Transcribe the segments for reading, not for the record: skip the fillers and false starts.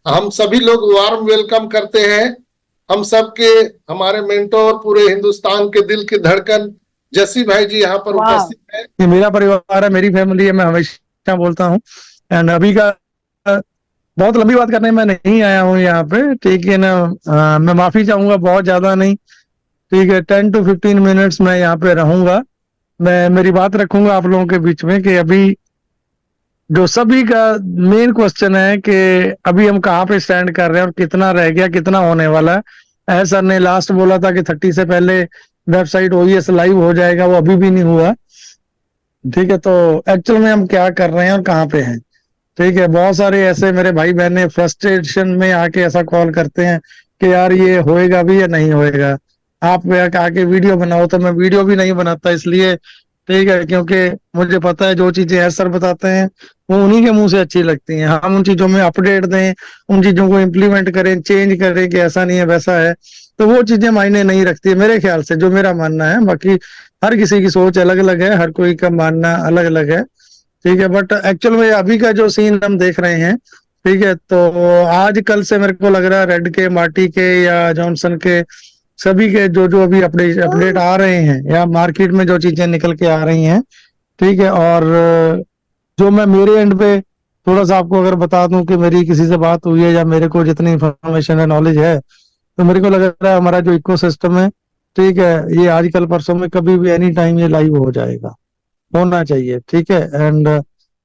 हम सभी लोग वार्म वेलकम करते हैं। हम सबके, हमारे मेंटोर, पूरे हिंदुस्तान के दिल की धड़कन जसी भाई जी यहाँ पर वाह। उपस्थित है। ये मेरा परिवार है, मेरी फैमिली है, मैं हमेशा बोलता हूँ। एंड अभी का बहुत लंबी बात करने में नहीं आया हूँ यहाँ पे, ठीक है ना। मैं माफी चाहूंगा, बहुत ज्यादा नहीं, ठीक है, 10 to 15 मिनट्स मैं यहाँ पे रहूंगा। मैं मेरी बात रखूंगा आप लोगों के बीच में कि अभी जो सभी का मेन क्वेश्चन है कि अभी हम कहाँ पे स्टैंड कर रहे हैं और कितना रह गया, कितना होने वाला है। ऐसा सर ने लास्ट बोला था कि 30 से पहले वेबसाइट ओईएस लाइव हो जाएगा, वो अभी भी नहीं हुआ। ठीक है, तो एक्चुअल में हम क्या कर रहे हैं और कहाँ पे हैं। ठीक है, बहुत सारे ऐसे मेरे भाई बहने फ्रस्ट्रेशन में आके ऐसा कॉल करते हैं कि यार ये होएगा भी या नहीं होएगा, आप आके वीडियो बनाओ। तो मैं वीडियो भी नहीं बनाता इसलिए, ठीक है, क्योंकि मुझे पता है जो चीजें सर बताते हैं वो उन्हीं के मुंह से अच्छी लगती हैं। हम उन चीजों में अपडेट दें, उन चीजों को इम्प्लीमेंट करें, चेंज करें कि ऐसा नहीं है वैसा है, तो वो चीजें मायने नहीं रखती है मेरे ख्याल से, जो मेरा मानना है। बाकी हर किसी की सोच अलग अलग है, हर कोई का मानना अलग अलग है। ठीक है, बट एक्चुअल में अभी का जो सीन हम देख रहे हैं, ठीक है, तो आज कल से मेरे को लग रहा है रेड के, मार्टी के या जॉनसन के, सभी के जो जो अभी अपडेट अपडेट आ रहे हैं या मार्केट में जो चीजें निकल के आ रही हैं, ठीक है। और जो मैं मेरे एंड पे थोड़ा सा आपको अगर बता दूं कि मेरी किसी से बात हुई है या मेरे को जितनी इंफॉर्मेशन है, नॉलेज है, तो मेरे को लग रहा है हमारा जो इकोसिस्टम है, ठीक है, ये आजकल परसों में कभी भी एनी टाइम ये लाइव हो जाएगा, होना चाहिए। ठीक है, एंड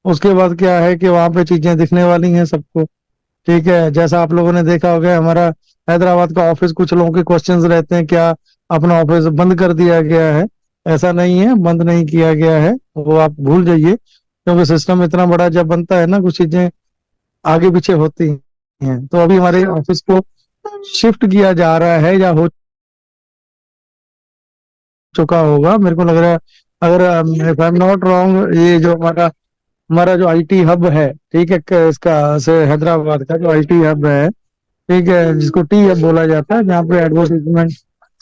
उसके बाद क्या है कि वहां पे चीजें दिखने वाली हैं सबको। ठीक है, जैसा आप लोगों ने देखा होगा हमारा हैदराबाद का ऑफिस, कुछ लोगों के क्वेश्चंस रहते हैं क्या अपना ऑफिस बंद कर दिया गया है। ऐसा नहीं है, बंद नहीं किया गया है, वो आप भूल जाइए, क्योंकि सिस्टम इतना बड़ा जब बनता है ना, कुछ चीजें आगे पीछे होती हैं। तो अभी हमारे ऑफिस को शिफ्ट किया जा रहा है या हो चुका होगा, मेरे को लग रहा है। अगर if I am not wrong, ये जो हमारा हमारा जो आईटी हब है, ठीक है, इसका से हैदराबाद का जो आईटी हब है, ठीक है, जिसको टी हब बोला जाता है, जहाँ पे एडवर्टाइजमेंट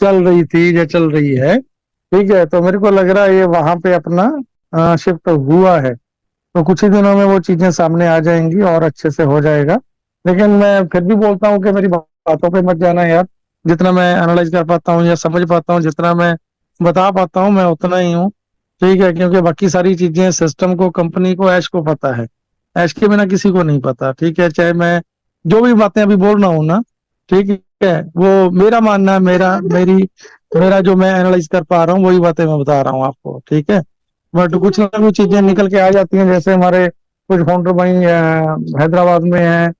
चल रही थी या चल रही है, ठीक है, तो मेरे को लग रहा है ये वहां पे अपना शिफ्ट हुआ है। तो कुछ ही दिनों में वो चीजें सामने आ जाएंगी और अच्छे से हो जाएगा। लेकिन मैं फिर भी बोलता हूँ कि मेरी बातों पे मत जाना यार। जितना मैं एनालाइज कर पाता हूँ या समझ पाता हूँ, जितना मैं बता पाता हूँ, मैं उतना ही हूँ। ठीक है, क्योंकि बाकी सारी चीजें सिस्टम को, कंपनी को, ऐश को पता है। ऐश के बिना किसी को नहीं पता। ठीक है, चाहे मैं जो भी बातें अभी बोल रहा हूँ ना, ठीक है, वो मेरा मानना है, मेरा जो मैं एनालाइज कर पा रहा हूँ वही बातें मैं बता रहा हूँ आपको। ठीक है, बट कुछ ना कुछ चीजें निकल के आ जाती हैं, जैसे हमारे कुछ फाउंडर भाई हैदराबाद में हैं,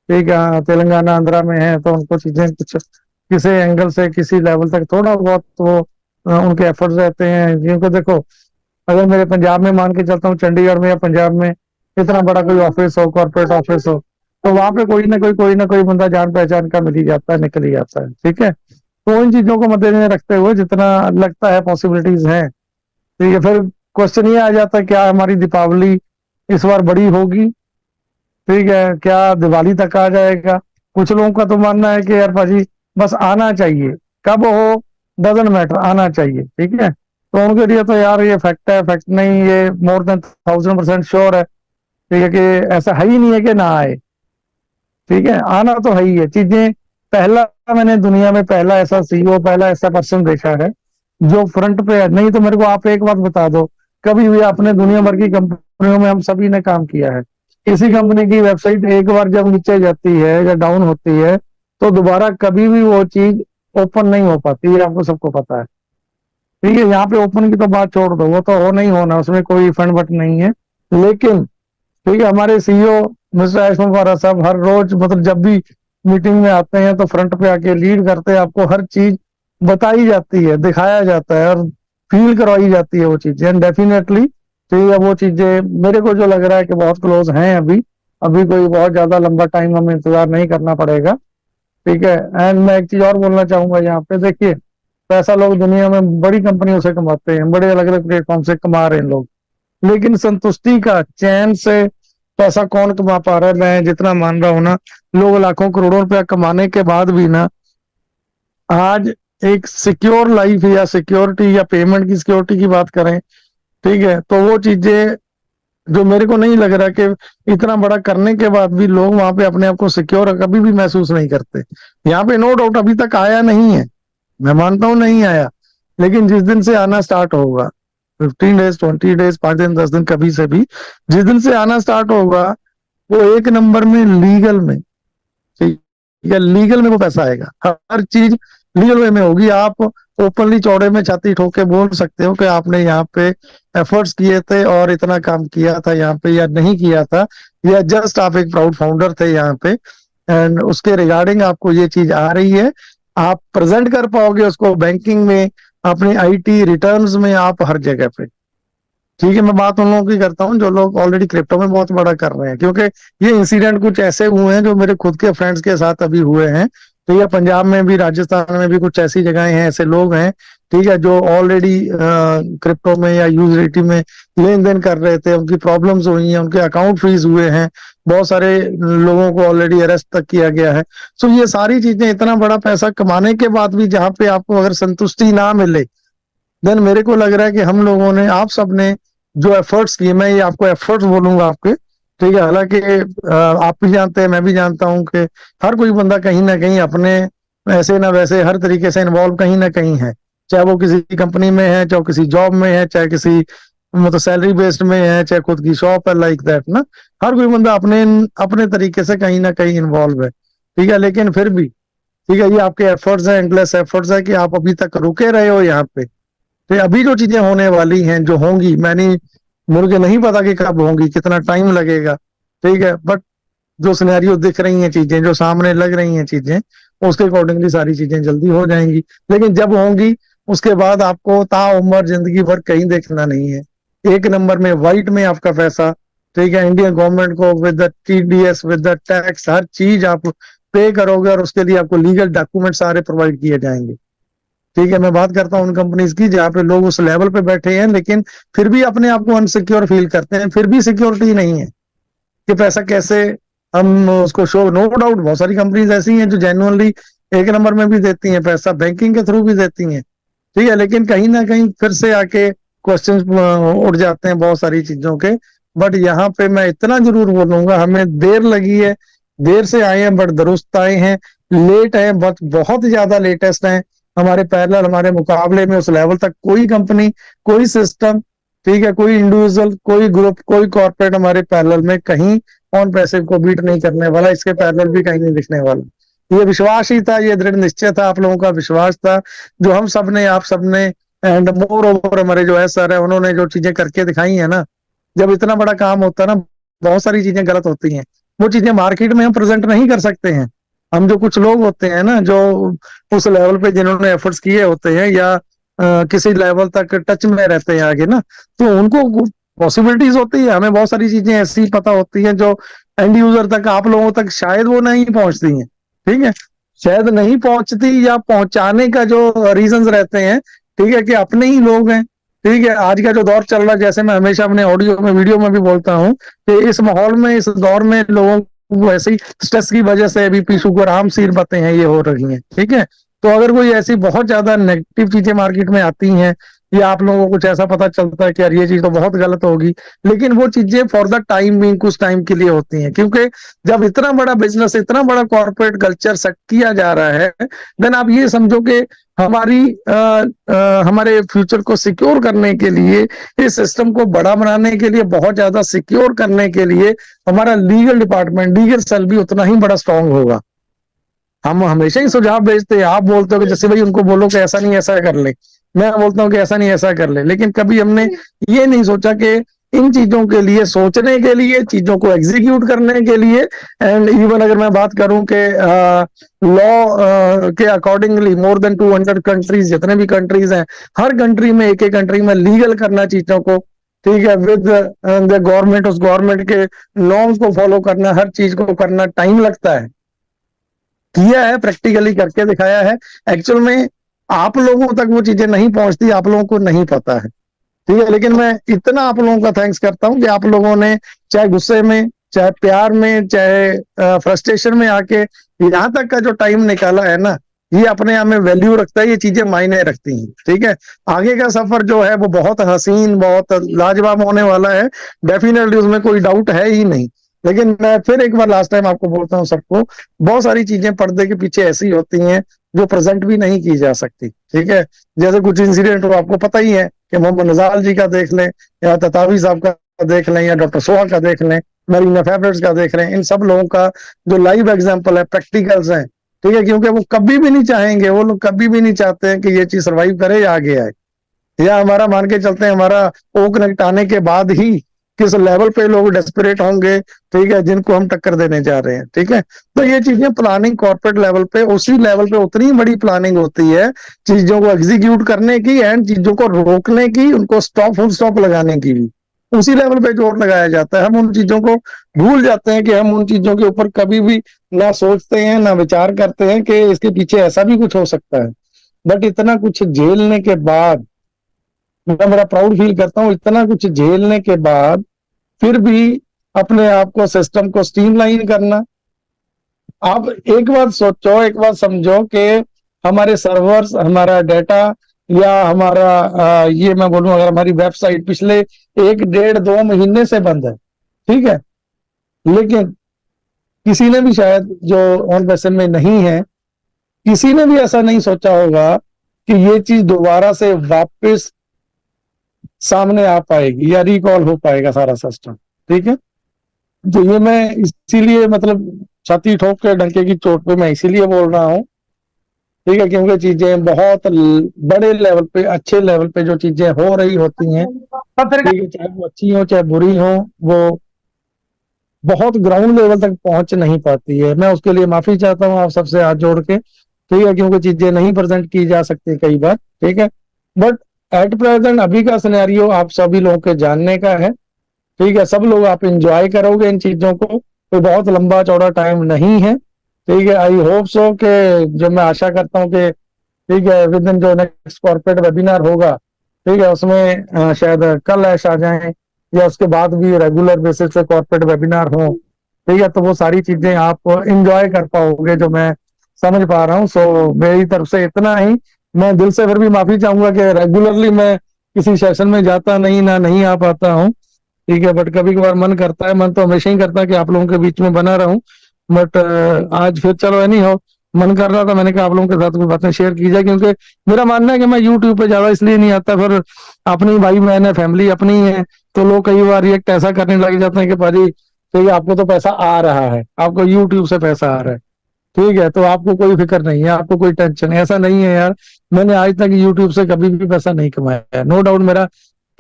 ठीक है, तेलंगाना, आंध्रा में है, तो उनको चीजें कुछ किसी एंगल से किसी लेवल तक थोड़ा बहुत वो उनके एफर्ट्स रहते हैं। जिनको देखो, अगर मेरे पंजाब में मान के चलता हूँ, चंडीगढ़ में या पंजाब में इतना बड़ा कोई ऑफिस हो, कॉर्पोरेट ऑफिस हो, तो वहां पे कोई ना कोई बंदा जान पहचान का मिल ही जाता है, निकल ही जाता है। ठीक है, तो इन चीजों को मद्देनजर रखते हुए जितना लगता है पॉसिबिलिटीज हैं, ठीक है, फिर क्वेश्चन ये आ जाता है क्या हमारी दीपावली इस बार बड़ी होगी। ठीक है, क्या दिवाली तक आ जाएगा। कुछ लोगों का तो मानना है कि यार भाजी बस आना चाहिए, कब हो डजेंट मैटर, आना चाहिए। ठीक है, तो उनके लिए तो यार ये फैक्ट है, फैक्ट नहीं, ये मोर देन 1000% श्योर है। ठीक है, कि ऐसा है ही नहीं है कि ना आए। ठीक है, आना तो है ही है चीजें। पहला, मैंने दुनिया में पहला ऐसा सीईओ, पहला ऐसा पर्सन देखा है जो फ्रंट पे है। नहीं तो मेरे को आप एक बात बता दो, कभी भी आपने दुनिया भर की कंपनियों में हम सभी ने काम किया है, किसी कंपनी की वेबसाइट एक बार जब नीचे जाती है या डाउन होती है, तो दोबारा कभी भी वो चीज ओपन नहीं हो पाती है, आपको सबको पता है। ठीक है, यहाँ पे ओपन की तो बात छोड़ दो, वो तो हो नहीं होना, उसमें कोई फंड बट नहीं है। लेकिन ठीक है, हमारे सीईओ मिस्टर आयुष्मान खुराना साहब हर रोज, मतलब जब भी मीटिंग में आते हैं तो फ्रंट पे आके लीड करते हैं, आपको हर चीज बताई जाती है, दिखाया जाता है और फील करवाई जाती है वो चीजें। एंड डेफिनेटली ठीक है, वो चीजें मेरे को जो लग रहा है कि बहुत क्लोज हैं अभी। अभी कोई बहुत ज्यादा लंबा टाइम हमें इंतजार नहीं करना पड़ेगा। ठीक है, एंड मैं एक चीज और बोलना चाहूंगा यहाँ पे, देखिए, पैसा लोग दुनिया में बड़ी कंपनियों से कमाते हैं, बड़े अलग अलग प्लेटफॉर्म से कमा रहे हैं लोग, लेकिन संतुष्टि का, चैन से पैसा कौन कमा पा रहा है। मैं जितना मान रहा हूं ना, लोग लाखों करोड़ों रुपया कमाने के बाद भी ना, आज एक सिक्योर लाइफ या सिक्योरिटी या पेमेंट की सिक्योरिटी की बात करें, ठीक है, तो वो चीजें जो मेरे को नहीं लग रहा कि इतना बड़ा करने के बाद भी लोग वहां पे अपने आप को सिक्योर कभी भी महसूस नहीं करते। यहाँ पे नो डाउट अभी तक आया नहीं है, मैं मानता हूँ नहीं आया, लेकिन जिस दिन से आना स्टार्ट होगा, 15 डेज 20 डेज 5 दिन 10 दिन कभी से भी जिस दिन से आना स्टार्ट होगा, वो एक नंबर में लीगल में, ठीक है, लीगल में वो पैसा आएगा, हर चीज लीगल वे में होगी। आप ओपनली चौड़े में छाती ठोक के बोल सकते हो कि आपने यहाँ पे एफर्ट्स किए थे और इतना काम किया था यहाँ पे, या नहीं किया था, या जस्ट आप एक प्राउड फाउंडर थे यहाँ पे, एंड उसके रिगार्डिंग आपको ये चीज आ रही है, आप प्रेजेंट कर पाओगे उसको बैंकिंग में, अपने आईटी रिटर्न्स में, आप हर जगह पे। ठीक है, मैं बात उन लोगों की करता हूँ जो लोग ऑलरेडी क्रिप्टो में बहुत बड़ा कर रहे हैं, क्योंकि ये इंसिडेंट कुछ ऐसे हुए हैं जो मेरे खुद के फ्रेंड्स के साथ अभी हुए हैं। तो ये पंजाब में भी, राजस्थान में भी कुछ ऐसी जगहें हैं, ऐसे लोग हैं, ठीक है, जो ऑलरेडी क्रिप्टो में या यूजिलिटी में लेन देन कर रहे थे, उनकी प्रॉब्लम्स हुई हैं, उनके अकाउंट फ्रीज हुए हैं, बहुत सारे लोगों को ऑलरेडी अरेस्ट तक किया गया है। सो ये सारी चीजें, इतना बड़ा पैसा कमाने के बाद भी जहाँ पे आपको अगर संतुष्टि ना मिले, देन मेरे को लग रहा है कि हम लोगों ने, आप सबने जो एफर्ट्स किए, मैं ये आपको एफर्ट्स बोलूंगा आपके, ठीक है, हालांकि आप भी जानते हैं, मैं भी जानता हूं कि हर कोई बंदा कहीं ना कहीं अपने ऐसे ना वैसे हर तरीके से इन्वॉल्व कहीं ना कहीं है, चाहे वो किसी कंपनी में है, चाहे किसी जॉब में है, चाहे किसी मतलब सैलरी बेस्ड में है, चाहे खुद की शॉप है, लाइक दैट ना, हर कोई बंदा अपने अपने तरीके से कहीं ना कहीं इन्वॉल्व है, ठीक है, लेकिन फिर भी, ठीक है, ये आपके एफर्ट्स हैं, एंडलेस एफर्ट्स है कि आप अभी तक रुके रहे हो यहाँ पे। तो अभी जो चीजें होने वाली हैं, जो होंगी, मैंने मुझे नहीं पता कि कब होंगी, कितना टाइम लगेगा, ठीक है, बट जो सिनेरियो दिख रही हैं चीजें, जो सामने लग रही हैं चीजें, उसके अकॉर्डिंगली सारी चीजें जल्दी हो जाएंगी। लेकिन जब होंगी उसके बाद आपको ताउम्र जिंदगी भर कहीं देखना नहीं है, एक नंबर में व्हाइट में आपका पैसा, ठीक है, इंडियन गवर्नमेंट को with the TDS with the tax हर चीज आप पे करोगे, और उसके लिए आपको लीगल डॉक्यूमेंट सारे प्रोवाइड किए जाएंगे। ठीक है, मैं बात करता हूँ उन कंपनीज की जहाँ पे लोग उस लेवल पे बैठे हैं, लेकिन फिर भी अपने आप को अनसिक्योर फील करते हैं, फिर भी सिक्योरिटी नहीं है कि पैसा कैसे हम उसको शो। नो डाउट बहुत सारी कंपनीज ऐसी हैं जो जेन्युइनली एक नंबर में भी देती हैं पैसा, बैंकिंग के थ्रू भी देती हैं, ठीक है, लेकिन कहीं ना कहीं फिर से आके क्वेश्चंस उठ जाते हैं बहुत सारी चीजों के। बट यहाँ पे मैं इतना जरूर बोलूंगा, हमें देर लगी है, देर से आए हैं बट दुरुस्त आए हैं, लेट है बट बहुत ज्यादा लेटेस्ट है, हमारे पैरेलल, हमारे मुकाबले में उस लेवल तक कोई कंपनी, कोई सिस्टम, ठीक है, कोई इंडिविजुअल, कोई ग्रुप, कोई कॉर्पोरेट हमारे पैरेलल में कहीं ऑन पैसिव को बीट नहीं करने वाला, इसके पैरेलल भी कहीं नहीं दिखने वाला। ये विश्वास ही था, ये दृढ़ निश्चय था, आप लोगों का विश्वास था, जो हम सब ने, आप सब ने, एंड मोर ओवर हमारे जो है सर है, उन्होंने जो चीजें करके दिखाई है ना, जब इतना बड़ा काम होता है ना, बहुत सारी चीजें गलत होती हैं, वो चीजें मार्केट में हम प्रेजेंट नहीं कर सकते हैं। हम जो कुछ लोग होते हैं ना, जो उस लेवल पे जिन्होंने एफर्ट्स किए होते हैं, या किसी लेवल तक टच में रहते हैं आगे ना, तो उनको पॉसिबिलिटीज होती है, हमें बहुत सारी चीजें ऐसी पता होती हैं जो एंड यूजर तक, आप लोगों तक शायद वो नहीं पहुंचती हैं, ठीक है, शायद नहीं पहुंचती, या पहुंचाने का जो रीजंस रहते हैं, ठीक है, कि अपने ही लोग हैं, ठीक है, आज का जो दौर चल रहा है, जैसे मैं हमेशा अपने ऑडियो में, वीडियो में भी बोलता हूँ कि इस माहौल में, इस दौर में लोगों को ऐसे ही स्ट्रेस की वजह से बीपी, शुगर, आम सी बातें हैं, ये हो रही हैं, ठीक है। तो अगर कोई ऐसी बहुत ज्यादा नेगेटिव चीजें मार्केट में आती हैं, या आप लोगों को कुछ ऐसा पता चलता है कि यार ये चीज तो बहुत गलत होगी, लेकिन वो चीजें फॉर द टाइम बीइंग कुछ टाइम के लिए होती हैं, क्योंकि जब इतना बड़ा बिजनेस, इतना बड़ा कॉर्पोरेट कल्चर सेट किया जा रहा है, देन आप ये समझो कि हमारी हमारे फ्यूचर को सिक्योर करने के लिए, इस सिस्टम को बड़ा बनाने के लिए, बहुत ज्यादा सिक्योर करने के लिए, हमारा लीगल डिपार्टमेंट, लीगल सेल भी उतना ही बड़ा स्ट्रांग होगा। हम हमेशा ही सुझाव भेजते हैं, आप बोलते हो कि जैसे भाई उनको बोलो कि ऐसा नहीं ऐसा कर ले, मैं बोलता हूँ कि ऐसा नहीं ऐसा कर ले, लेकिन कभी हमने ये नहीं सोचा कि इन चीजों के लिए, सोचने के लिए, चीजों को एग्जीक्यूट करने के लिए, एंड इवन अगर मैं बात करूं कि लॉ के अकॉर्डिंगली मोर देन 200 कंट्रीज, जितने भी कंट्रीज हैं, हर कंट्री में, एक एक कंट्री में लीगल करना चीजों को, ठीक है, विद द गवर्नमेंट, उस गवर्नमेंट के नॉर्म्स को फॉलो करना, हर चीज को करना टाइम लगता है, किया है, प्रैक्टिकली करके दिखाया है। एक्चुअल में आप लोगों तक वो चीजें नहीं पहुंचती, आप लोगों को नहीं पता है, ठीक है, लेकिन मैं इतना आप लोगों का थैंक्स करता हूं कि आप लोगों ने चाहे गुस्से में, चाहे प्यार में, चाहे फ्रस्ट्रेशन में आके यहाँ तक का जो टाइम निकाला है ना, ये अपने आप में वैल्यू रखता है, ये चीजें मायने रखती हैं, ठीक है। आगे का सफर जो है वो बहुत हसीन, बहुत लाजवाब होने वाला है, डेफिनेटली उसमें कोई डाउट है ही नहीं। लेकिन मैं फिर एक बार लास्ट टाइम आपको बोलता हूँ सबको, बहुत सारी चीजें पर्दे के पीछे ऐसी होती हैं जो प्रेजेंट भी नहीं की जा सकती, ठीक है। जैसे कुछ इंसिडेंट हो, आपको पता ही है कि मोहम्मद नजाल जी का देख लें, या ततावी साहब का देख लें, या डॉक्टर सोहा का देख लें, मरीना फेवरेट्स का देख लें, इन सब लोगों का जो लाइव एग्जाम्पल है, प्रैक्टिकल्स हैं, ठीक है। क्योंकि वो कभी भी नहीं चाहेंगे, वो लोग कभी भी नहीं चाहते हैं कि ये चीज सर्वाइव करे या आगे आए। या हमारा मान के चलते हैं, हमारा ओ कनेक्ट आने के बाद ही किस लेवल पे लोग डेस्परेट होंगे, ठीक है, जिनको हम टक्कर देने जा रहे हैं, ठीक है। तो ये चीजें प्लानिंग कॉर्पोरेट लेवल पे, उसी लेवल पे उतनी बड़ी प्लानिंग होती है चीजों को एग्जीक्यूट करने की एंड चीजों को रोकने की, उनको स्टॉप फुल स्टॉप लगाने की भी उसी लेवल पे जोर लगाया जाता है। हम उन चीजों को भूल जाते हैं कि हम उन चीजों के ऊपर कभी भी ना सोचते हैं, ना विचार करते हैं कि इसके पीछे ऐसा भी कुछ हो सकता है। बट इतना कुछ झेलने के बाद मैं बड़ा प्राउड फील करता हूँ, इतना कुछ झेलने के बाद फिर भी अपने आप को, सिस्टम को स्ट्रीमलाइन करना। आप एक बात सोचो, एक बात समझो कि हमारे सर्वर्स, हमारा डाटा, या हमारा ये मैं बोलूं, अगर हमारी वेबसाइट पिछले 1 डेढ़ 2 महीने से बंद है, ठीक है। लेकिन किसी ने भी, शायद जो ऑन पैसन में नहीं है, किसी ने भी ऐसा नहीं सोचा होगा कि ये चीज दोबारा से वापस सामने आ पाएगी या रिकॉल हो पाएगा सारा सिस्टम, ठीक है। तो ये मैं इसीलिए, मतलब छाती ठोक के डंके की चोट पे मैं इसीलिए बोल रहा हूँ, ठीक है, क्योंकि चीजें बहुत बड़े लेवल पे, अच्छे लेवल पे जो चीजें हो रही होती हैं, ठीक है, चाहे वो अच्छी हो चाहे बुरी हो, वो बहुत ग्राउंड लेवल तक पहुंच नहीं पाती है। मैं उसके लिए माफी चाहता हूँ आप सबसे हाथ जोड़ के, ठीक है, क्योंकि चीजें नहीं प्रेजेंट की जा सकती कई बार, ठीक है। बट एट प्रेजेंट अभी का सिनेरियो आप सभी लोगों के जानने का है, ठीक है। सब लोग आप इंजॉय करोगे इन चीजों को, कोई बहुत लंबा चौड़ा टाइम नहीं है, ठीक है। आई होप सो कि, जो मैं आशा करता हूँ कि, ठीक है, विद इन जो नेक्स्ट कॉर्पोरेट वेबिनार होगा, ठीक है, उसमें शायद कल ऐश आ जाए या उसके बाद भी रेगुलर बेसिस पे कॉर्पोरेट वेबिनार हो, ठीक है। तो वो सारी चीजें आप इंजॉय कर पाओगे, जो मैं समझ पा रहा हूँ। सो मेरी तरफ से इतना ही। मैं दिल से फिर भी माफी चाहूंगा कि रेगुलरली मैं किसी सेशन में जाता नहीं, ना नहीं आ पाता हूँ, ठीक है। बट कभी कभार मन करता है, मन तो हमेशा ही करता है कि आप लोगों के बीच में बना रहूं। बट आज फिर चलो नहीं हो, मन कर रहा था, मैंने कहा आप लोगों के साथ कुछ बातें शेयर की जाए, क्योंकि मेरा मानना है कि मैं यूट्यूब पे ज्यादा इसलिए नहीं आता, फिर अपनी भाई बहन है, फैमिली अपनी है, तो लोग कई बार रिएक्ट ऐसा करने लग जाते हैं कि भाजी, ठीक है, आपको तो पैसा आ रहा है, आपको यूट्यूब से पैसा आ रहा है, ठीक है, तो आपको कोई फिक्र नहीं है, आपको कोई टेंशन है। ऐसा नहीं है यार, मैंने आज तक यूट्यूब से कभी भी पैसा नहीं कमाया है, नो डाउट। मेरा,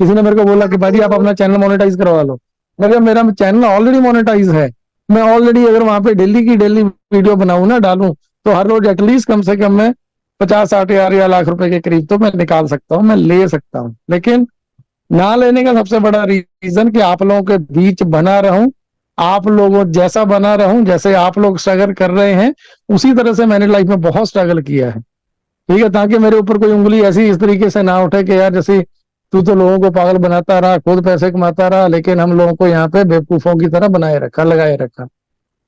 किसी ने मेरे को बोला कि भाजी आप अपना चैनल मोनेटाइज करवा लो, मगर मेरा चैनल ऑलरेडी मोनेटाइज है। मैं ऑलरेडी, अगर वहां पे डेली की डेली वीडियो बनाऊं ना, डालूं, तो हर रोज एटलीस्ट कम से कम मैं 50-60 हजार या लाख रुपए के करीब तो मैं निकाल सकता हूँ, मैं ले सकता हूँ। लेकिन ना लेने का सबसे बड़ा रीजन कि आप लोगों के बीच बना रहूं, आप लोगों जैसा बना रहूं, जैसे आप लोग स्ट्रगल कर रहे हैं, उसी तरह से मैंने लाइफ में बहुत स्ट्रगल किया है, ठीक है। ताकि मेरे ऊपर कोई उंगली ऐसी इस तरीके से ना उठे कि यार जैसे तू तो लोगों को पागल बनाता रहा, खुद पैसे कमाता रहा, लेकिन हम लोगों को यहाँ पे बेवकूफों की तरह बनाए रखा, लगाए रखा।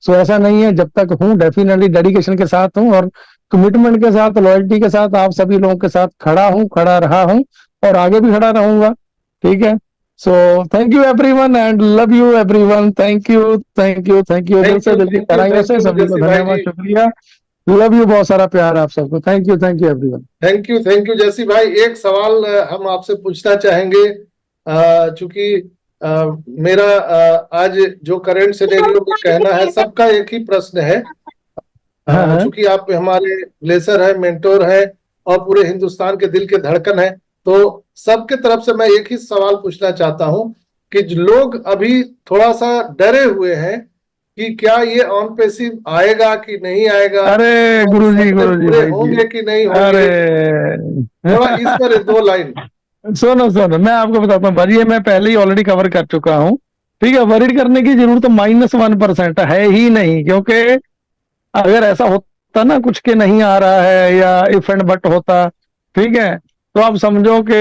सो ऐसा नहीं है, जब तक हूँ डेफिनेटली डेडिकेशन के साथ हूँ और कमिटमेंट के साथ, लॉयल्टी के साथ आप सभी लोगों के साथ खड़ा हूँ, खड़ा रहा हूँ और आगे भी खड़ा रहूंगा, ठीक है। So thank you everyone and love you everyone. Thank you, thank you, thank you, दिल से दिल की गहराइयों से सभी को धन्यवाद, शुक्रिया, लव यू, बहुत सारा प्यार आप सबको। Thank you everyone. Thank you जैसी भाई। एक सवाल हम आपसे पूछना चाहेंगे, चूंकि मेरा आज जो करंट सिनेरियो में कहना है, सबका एक ही प्रश्न है। चूंकि आप हमारे लेसर है, मेंटोर है और पूरे हिंदुस्तान के दिल के धड़कन है, तो सबके तरफ से मैं एक ही सवाल पूछना चाहता हूं कि जो लोग अभी थोड़ा सा डरे हुए हैं कि क्या ये ऑन पैसिव आएगा कि नहीं आएगा, अरे गुरुजी पूरे होंगे कि नहीं होंगे, अरे थोड़ा इस पर 2 लाइन। सुनो मैं आपको बताता हूँ भाई, ये मैं पहले ही ऑलरेडी कवर कर चुका हूँ, ठीक है। वरीड करने की जरूरत -1% है ही नहीं, क्योंकि अगर ऐसा होता ना कुछ के नहीं आ रहा है या इफ एंड बट होता, ठीक है, तो आप समझो कि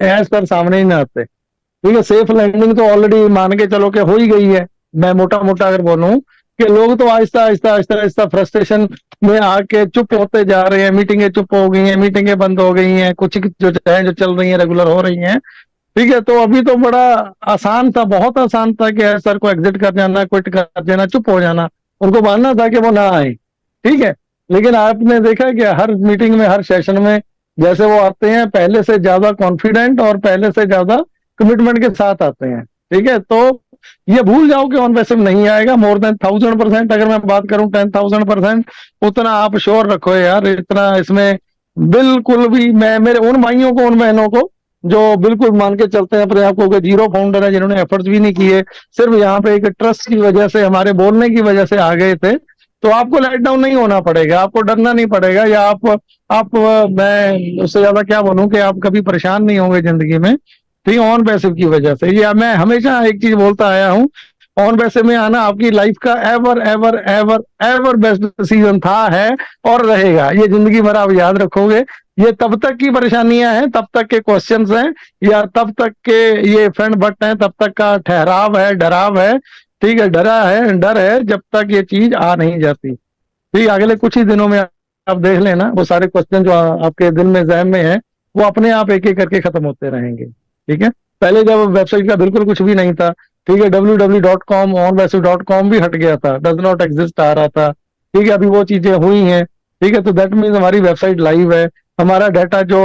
ऐस पर सामने ही ना आते, ठीक है। सेफ लैंडिंग तो ऑलरेडी मान के चलो कि हो ही गई है। मैं मोटा मोटा अगर बोलूं कि लोग तो आहिस्ता आहिस्ता आहिस्ता आहिस्ता फ्रस्ट्रेशन में आके चुप होते जा रहे हैं, मीटिंगें चुप हो गई हैं, मीटिंगें बंद हो गई हैं, कुछ जो है जो चल रही हैं रेगुलर हो रही हैं। ठीक है, तो अभी तो बड़ा आसान था, बहुत आसान था कि सर को एग्जिट कर जाना, क्विट कर देना, चुप हो जाना, उनको मानना था कि वो ना आए। ठीक है, लेकिन आपने देखा कि हर मीटिंग में, हर सेशन में जैसे वो आते हैं, पहले से ज्यादा कॉन्फिडेंट और पहले से ज्यादा कमिटमेंट के साथ आते हैं। ठीक है, तो ये भूल जाओ कि ऑन पैसिव नहीं आएगा। मोर देन 1000%, अगर मैं बात करूं 10,000%, उतना आप श्योर रखो यार, इतना इसमें बिल्कुल भी। मैं मेरे उन भाइयों को, उन बहनों को जो बिल्कुल मान के चलते हैं अपने आप को कि जीरो फाउंडर है, जिन्होंने एफर्ट्स भी नहीं किए, सिर्फ यहाँ पे एक ट्रस्ट की वजह से, हमारे बोलने की वजह से आ गए थे, तो आपको लेट डाउन नहीं होना पड़ेगा, आपको डरना नहीं पड़ेगा, या आप मैं उससे ज्यादा क्या बोलूं कि आप कभी परेशान नहीं होंगे जिंदगी में। ठीक है, ऑन पैसिव की वजह से, या मैं हमेशा एक चीज बोलता आया हूँ, ऑन पैसिव में आना आपकी लाइफ का ever ever ever ever best decision था, है और रहेगा। ये जिंदगी भर आप याद रखोगे। ये तब तक की परेशानियां हैं, तब तक के क्वेश्चंस हैं, या तब तक के ये फ्रेंड बट हैं, तब तक का ठहराव है, डराव है। ठीक है, डर है जब तक ये चीज आ नहीं जाती। ठीक है, अगले कुछ ही दिनों में आप देख लेना, वो सारे क्वेश्चन जो आपके दिल में, जहन में है, वो अपने आप एक एक करके खत्म होते रहेंगे। ठीक है, पहले जब वेबसाइट का बिल्कुल कुछ भी नहीं था, ठीक है, www.com onvaisu.com भी हट गया था, डज नॉट एग्जिस्ट आ रहा था। ठीक है, अभी वो चीजें हुई हैं। ठीक है, तो दैट मीन्स हमारी वेबसाइट लाइव है, हमारा डाटा जो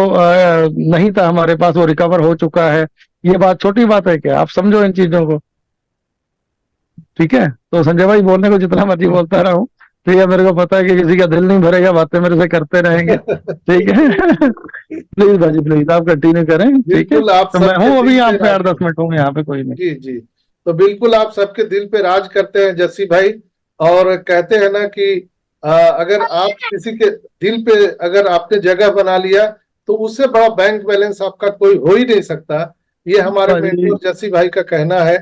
नहीं था हमारे पास, वो रिकवर हो चुका है। ये बात छोटी बात है क्या? आप समझो इन चीजों को। ठीक है, तो संजय भाई बोलने को जितना मर्जी बोलता रहा हूँ, ठीक है, मेरे को पता है कि किसी का दिल नहीं भरेगा, बातें मेरे से करते रहेंगे। ठीक है। प्लीज भाजी, प्लीज आप कंटिन्यू करें। ठीक है, बिल्कुल आप तो मैं सबके हूँ अभी दिल यहाँ पे पे राज 8-10 मिनट होंगे यहाँ पे, कोई नहीं। जी जी, तो बिल्कुल आप सबके दिल पे राज करते हैं जस्सी भाई। और कहते हैं ना कि अगर आप किसी के दिल पे अगर आपने जगह बना लिया, तो उससे बड़ा बैंक बैलेंस आपका कोई हो ही नहीं सकता। ये हमारे भाजी मेंटोर जस्सी भाई का कहना है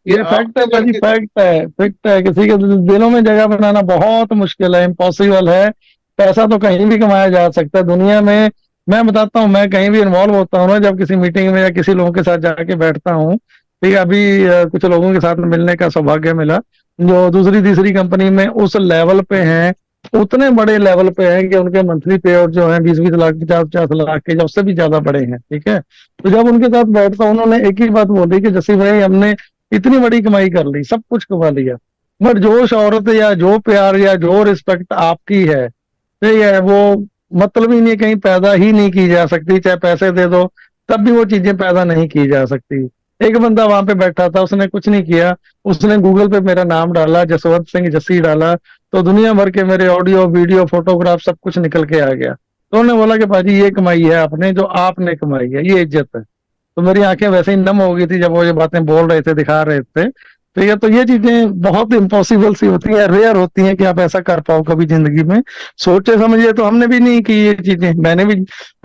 कि ये फैक्ट है आपने अगर भाजी, फैक्ट है, फैक्ट है। किसी के दिलों में जगह बनाना बहुत मुश्किल है, इम्पॉसिबल है। पैसा तो कहीं भी कमाया जा सकता है दुनिया में। मैं बताता हूँ, मैं कहीं भी इन्वॉल्व होता हूँ ना, जब किसी मीटिंग में या किसी लोगों के साथ जाके बैठता हूँ। ठीक है, अभी कुछ लोगों के साथ मिलने का सौभाग्य मिला, जो दूसरी तीसरी कंपनी में उस लेवल पे हैं, उतने बड़े लेवल पे हैं कि उनके मंथली पे आउट जो है 20-20 लाख, 50-50 लाख के, या उससे भी ज्यादा बड़े हैं। ठीक है, तो जब उनके साथ बैठता हूँ, उन्होंने एक ही बात बोली कि जसी भाई, हमने इतनी बड़ी कमाई कर ली, सब कुछ कमा लिया, बट जो शौहरत या जो प्यार या जो रिस्पेक्ट आपकी है, ठीक है, वो मतलब ही नहीं, कहीं पैदा ही नहीं की जा सकती। चाहे पैसे दे दो, तब भी वो चीजें पैदा नहीं की जा सकती। एक बंदा वहां पे बैठा था, उसने कुछ नहीं किया, उसने गूगल पे मेरा नाम डाला, जसवंत सिंह जस्सी डाला, तो दुनिया भर के मेरे ऑडियो वीडियो फोटोग्राफ सब कुछ निकल के आ गया। तो उन्होंने बोला कि भाजी, ये कमाई है आपने, जो आपने कमाई है, ये इज्जत है। तो मेरी आंखें वैसे ही नम हो गई थी जब वो ये बातें बोल रहे थे, दिखा रहे थे। ठीक है, तो ये चीजें बहुत इम्पॉसिबल सी होती हैं, रेयर होती हैं कि आप ऐसा कर पाओ कभी जिंदगी में। सोचे समझिए तो हमने भी नहीं की ये चीजें, मैंने भी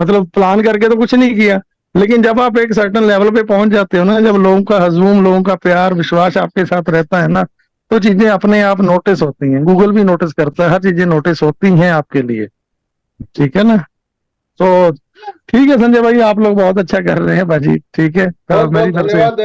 मतलब प्लान करके तो कुछ नहीं किया। लेकिन जब आप एक सर्टन लेवल पे पहुंच जाते हो ना, जब लोगों का हजूम, लोगों का प्यार, विश्वास आपके साथ रहता है ना, तो चीजें अपने आप नोटिस होती हैं। गूगल भी नोटिस करता है, हर चीजें नोटिस होती हैं आपके लिए। ठीक है ना? तो ठीक है संजय भाई, आप लोग बहुत अच्छा कर रहे हैं भाजी। ठीक है, बहुत मेरी बहुत तरफ से धन्यवाद।